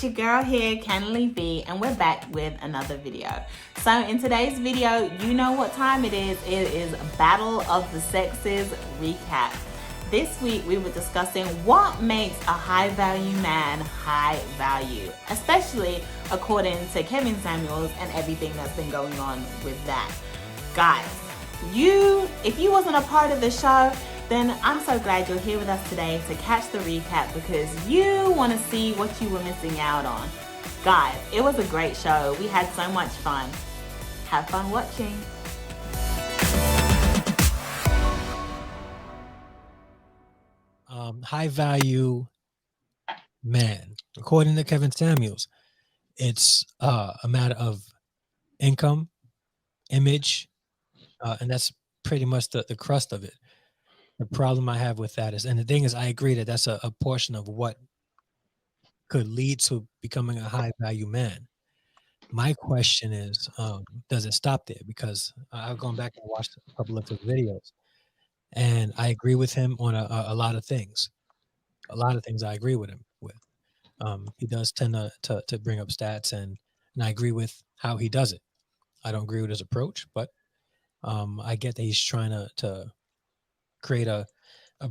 your girl here, Candidly Vee, and we're back with another video. So in today's video, you know what time it is. It is Battle of the Sexes recap. This week we were discussing what makes a high value man high value, especially according to Kevin Samuels and everything that's been going on with that. Guys, if you wasn't a part of the show, then I'm so glad you're here with us today to catch the recap because you want to see what you were missing out on. Guys, it was a great show. We had so much fun. Have fun watching. High value man. According to Kevin Samuels, it's a matter of income, image, and that's pretty much the crust of it. The problem I have with that is, and the thing is, I agree that that's a portion of what could lead to becoming a high value man. My question is, does it stop there? Because I've gone back and watched a couple of his videos, and I agree with him on a lot of things. A lot of things I agree with him with. He does tend to bring up stats, and I agree with how he does it. I don't agree with his approach, but I get that he's trying to create a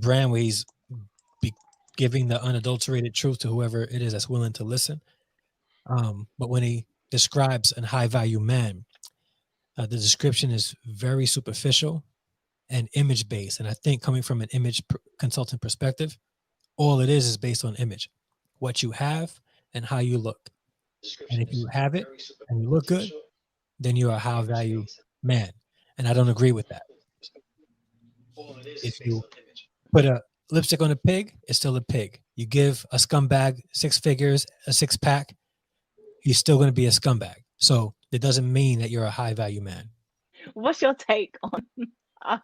brand where he's giving the unadulterated truth to whoever it is that's willing to listen. But when he describes a high value man, the description is very superficial and image based. And I think coming from an image consultant perspective, all it is based on image, what you have and how you look. And if you have it and you look good, then you're a high value man. And I don't agree with that. If you put a lipstick on a pig, it's still a pig. You give a scumbag 6 figures, a 6-pack, he's still going to be a scumbag. So it doesn't mean that you're a high value man. What's your take on a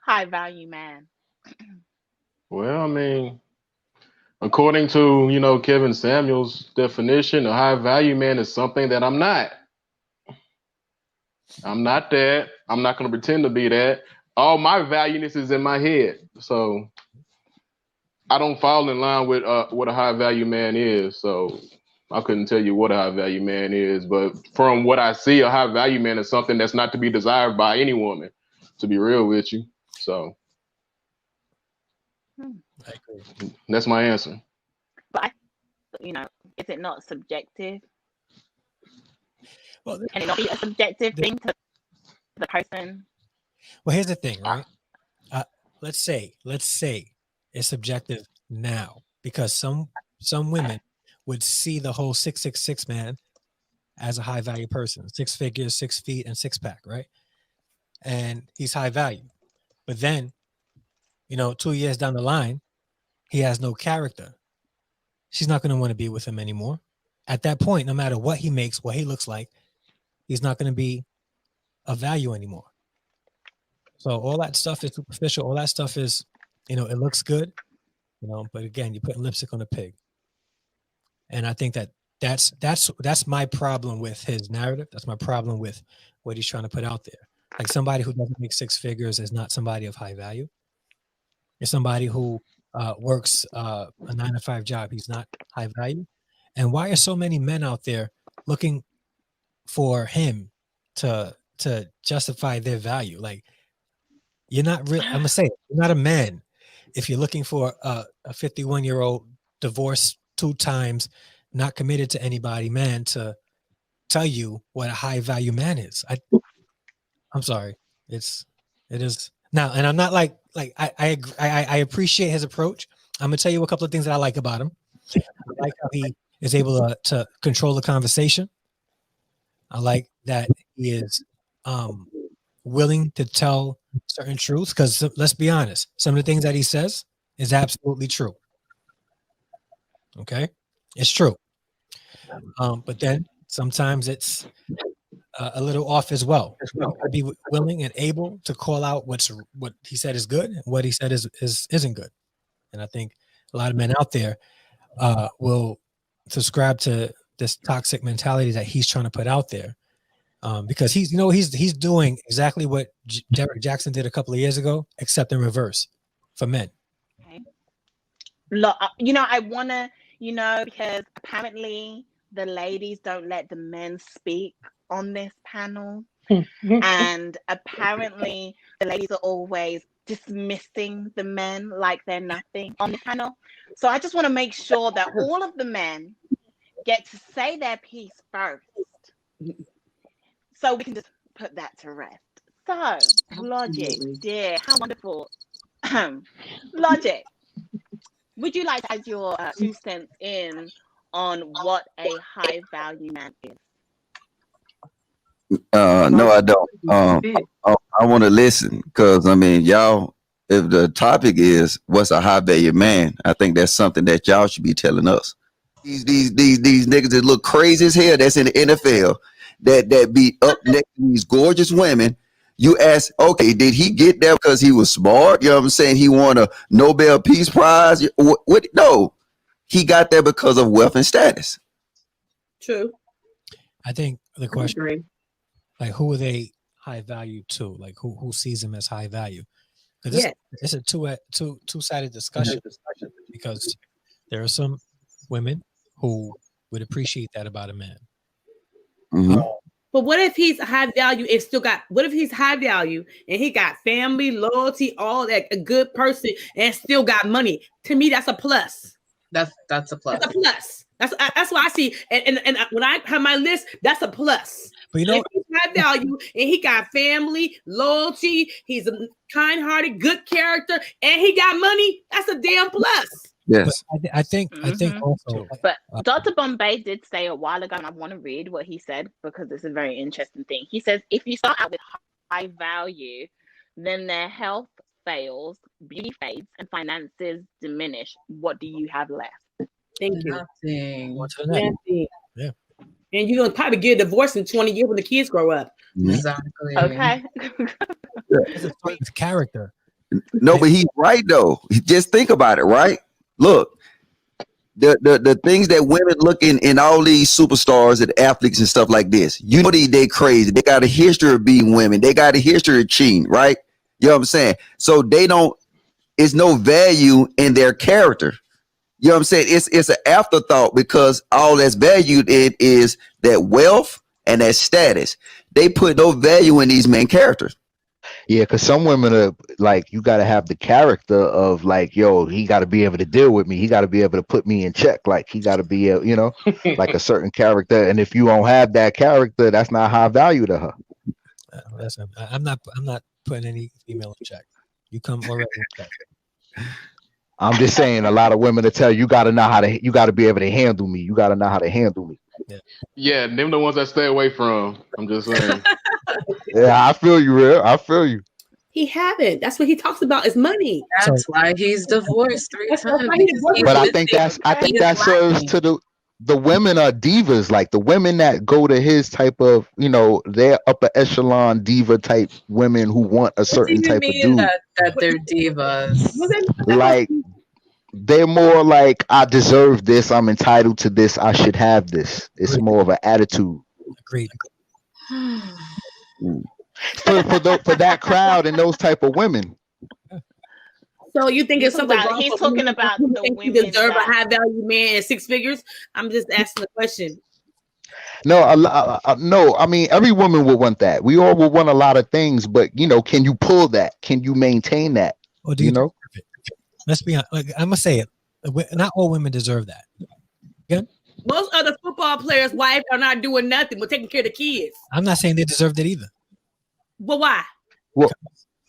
high value man? Well, I mean, according to, Kevin Samuels' definition, a high value man is something that I'm not. I'm not that. I'm not going to pretend to be that. All my valueness is in my head. So I don't fall in line with what a high value man is. So I couldn't tell you what a high value man is. But from what I see, a high value man is something that's not to be desired by any woman, to be real with you. So I agree. That's my answer. But is it not subjective? Well, Can it not be a subjective thing to the person? Well, here's the thing, right? Let's say it's subjective now because some women would see the whole 666 man as a high value person, 6 figures, 6 feet, and 6-pack, right? And he's high value, but then 2 years down the line, he has no character. She's not going to want to be with him anymore. At that point, no matter what he makes, what he looks like, he's not going to be of value anymore. So all that stuff is superficial. All that stuff is, it looks good, but again, you're putting lipstick on a pig. And I think that's my problem with his narrative. That's my problem with what he's trying to put out there. Like somebody who doesn't make 6 figures is not somebody of high value. It's somebody who works a 9-to-5 job. He's not high value. And why are so many men out there looking for him to justify their value? Like, you're not real. I'm gonna say it, you're not a man if you're looking for a 51-year-old divorced 2 times, not committed to anybody man to tell you what a high value man is. I'm sorry. It is now, and I'm not like I appreciate his approach. I'm gonna tell you a couple of things that I like about him. I like how he is able to control the conversation. I like that he is willing to tell certain truths, because let's be honest, some of the things that he says is absolutely true. Okay, it's true. But then sometimes it's a little off as well. I'd be willing and able to call out what he said is good and what he said isn't good. And I think a lot of men out there will subscribe to this toxic mentality that he's trying to put out there. Because he's doing exactly what Derek Jackson did a couple of years ago, except in reverse for men. Okay. I want to You know, because apparently the ladies don't let the men speak on this panel. And apparently the ladies are always dismissing the men like they're nothing on the panel. So I just want to make sure that all of the men get to say their piece first, so we can just put that to rest. So, Logic, dear, how wonderful. Logic, would you like to add your 2 cents in on what a high value man is? No, I don't. I want to listen because I mean, y'all. If the topic is what's a high value man, I think that's something that y'all should be telling us. These niggas that look crazy as hell that's in the NFL that be up next to these gorgeous women. You ask, okay, did he get there because he was smart? You know what I'm saying? He won a Nobel Peace Prize. What? No, he got there because of wealth and status. True. I think the question, like, who are they high value to? Like, who sees them as high value? Because it's a two-sided discussion, because there are some women who would appreciate that about a man. Mm-hmm. But what if he's high value and still got? What if he's high value and he got family, loyalty, all that, a good person, and still got money? To me, that's a plus. That's a plus. That's a plus. That's what I see. And when I have my list, that's a plus. But you know, if he's high value and he got family, loyalty, he's a kind-hearted, good character, and he got money, that's a damn plus. Yes. I think also. But Dr. Bombay did say a while ago, and I want to read what he said because it's a very interesting thing. He says, if you start out with high value, then their health fails, beauty fades, and finances diminish. What do you have left? Thank you. Nothing. Nothing. Yeah. And you're going to probably get a divorce in 20 years when the kids grow up. Exactly. Okay. It's character. No, but he's right though. Just think about it, right? Look, the things that women look in all these superstars and athletes and stuff like this, you know, they crazy. They got a history of being women. They got a history of cheating, right? You know what I'm saying? So it's no value in their character. You know what I'm saying? It's an afterthought because all that's valued in is that wealth and that status. They put no value in these main characters. Yeah, because some women are like, you got to have the character of like, yo, he got to be able to deal with me. He got to be able to put me in check. Like he got to be, you know, like a certain character. And if you don't have that character, that's not high value to her. I'm not putting any female in check. You come already in check. I'm just saying, a lot of women to tell you, got to be able to handle me. You got to know how to handle me. Yeah, them the ones I stay away from. I'm just saying. Yeah, I feel you, real. I feel you. He haven't. That's what he talks about is money. That's why he's divorced 3 times. But I think that serves to the women are divas, like the women that go to his type of, you know, they're upper echelon diva type women who want a certain type of dude. That they're divas. Like they're more like, I deserve this, I'm entitled to this, I should have this. It's more of an attitude. Agreed. For that crowd and those type of women. So you think it's something about, he's talking about the women you deserve that... a high value man at 6 figures? I'm just asking the question. No, no. I mean, every woman would want that. We all would want a lot of things, but you know, can you pull that? Can you maintain that? Or do you know? Let's be honest. Like, I'm gonna say it. Not all women deserve that. Yeah. Most other football players' wives are not doing nothing but taking care of the kids. I'm not saying they deserved it either. But why? Well,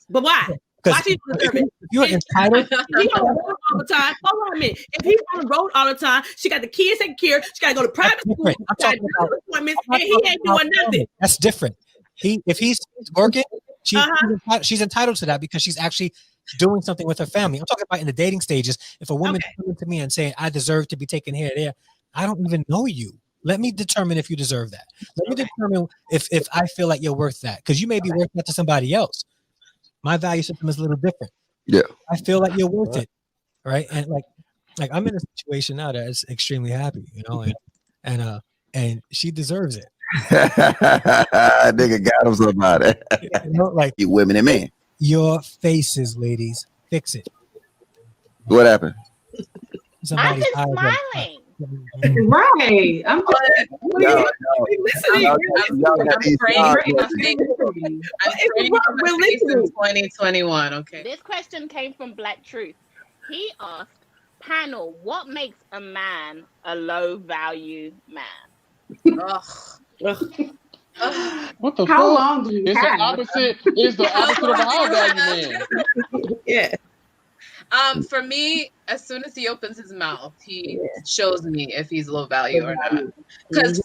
but why? Why she deserve it? You're entitled. If he's on the road all the time, hold on a minute. If he's on the road all the time, she got the kids taken care of. She got to go to private school. I'm talking about appointments, and he ain't doing nothing. That's different. If he's working, she's entitled to that because she's actually doing something with her family. I'm talking about in the dating stages. If a woman comes to me and saying, I deserve to be taken care of there, I don't even know you. Let me determine if you deserve that. Let me determine if I feel like you're worth that, because you may be worth that to somebody else. My value system is a little different. Yeah, I feel like you're worth it, right? And like I'm in a situation now that is extremely happy, you know, and she deserves it. Nigga got him somebody. You know, like you women and men. Your faces, ladies, fix it. What happened? I've been smiling. Right. I'm just Y'all, listening. y'all got these praying jobs. for my faith. I'm praying for my faith in 2021. Okay. This question came from Black Truth. He asked, panel, what makes a man a low value man? Ugh. Ugh. What the How fuck? long do you It's have? the opposite. It's the opposite of a high value man. Yeah. For me, as soon as he opens his mouth, he shows me if he's low value or not. Because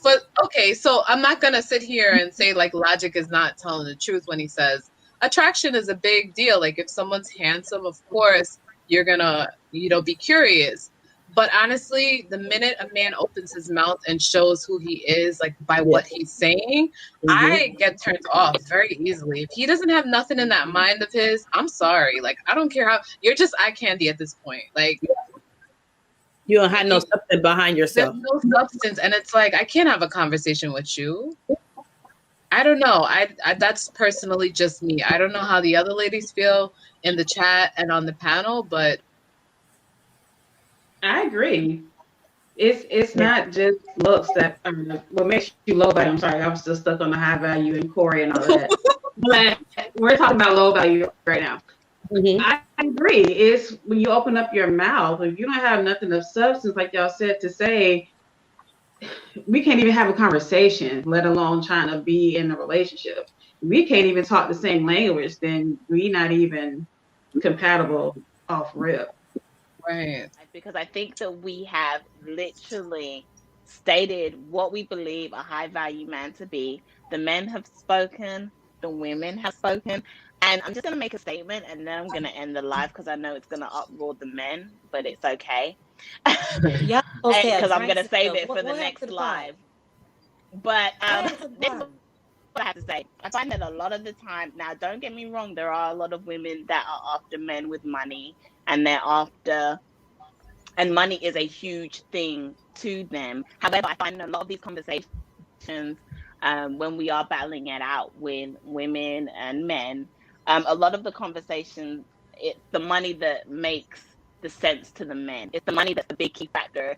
so I'm not gonna sit here and say like logic is not telling the truth when he says attraction is a big deal. Like if someone's handsome, of course you're gonna, be curious. But honestly, the minute a man opens his mouth and shows who he is, like by what he's saying, I get turned off very easily. If he doesn't have nothing in that mind of his, I'm sorry. Like, I don't care how you're just eye candy at this point. Like, You don't have no substance behind yourself. there's no substance, and it's like I can't have a conversation with you. I don't know. I that's personally just me. I don't know how the other ladies feel in the chat and on the panel, but I agree. It's not just looks that what makes you low value. I'm sorry, I was still stuck on the high value and Corey and all that. But we're talking about low value right now. I agree. It's when you open up your mouth, if you don't have nothing of substance, like y'all said, to say, we can't even have a conversation, let alone trying to be in a relationship. We can't even talk the same language, then we not even compatible off rip. right. Because I think that we have literally stated what we believe a high value man to be. The men have spoken, the women have spoken. And I'm just going to make a statement and then I'm going to end the live because I know it's going to uproar the men, but it's okay. Yeah, because I'm going to save it for the next live. But this is what I have to say. I find that a lot of the time, now don't get me wrong, there are a lot of women that are after men with money and they're after, and money is a huge thing to them. However, I find a lot of these conversations, when we are battling it out with women and men, a lot of the conversations, it's the money that makes the sense to the men. It's the money that's the big key factor.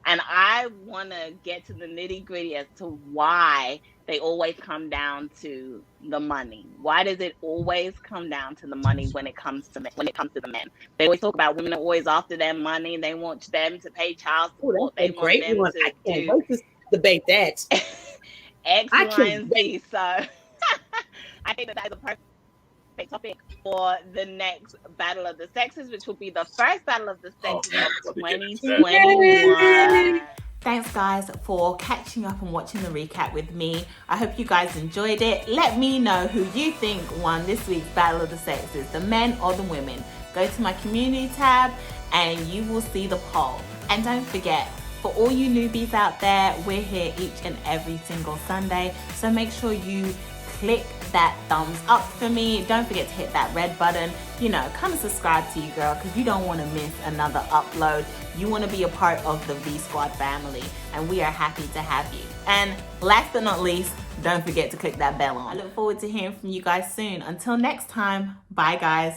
And I want to get to the nitty gritty as to why they always come down to the money. Why does it always come down to the money when it comes to the men? They always talk about women are always after their money. They want them to pay child support. They want them to I can't wait to debate that. X, Y, and Z. So I think that is a perfect topic for the next Battle of the Sexes, which will be the first Battle of the Sexes of 2021. Thanks guys for catching up and watching the recap with me. I hope you guys enjoyed it. Let me know who you think won this week's Battle of the Sexes, the men or the women. Go to my community tab and you will see the poll. And don't forget, for all you newbies out there, we're here each and every single Sunday. So make sure you click that thumbs up for me. Don't forget to hit that red button. Come and subscribe to you, girl, because you don't want to miss another upload. You want to be a part of the V Squad family, and we are happy to have you. And last but not least, don't forget to click that bell on. I look forward to hearing from you guys soon. Until next time, bye guys.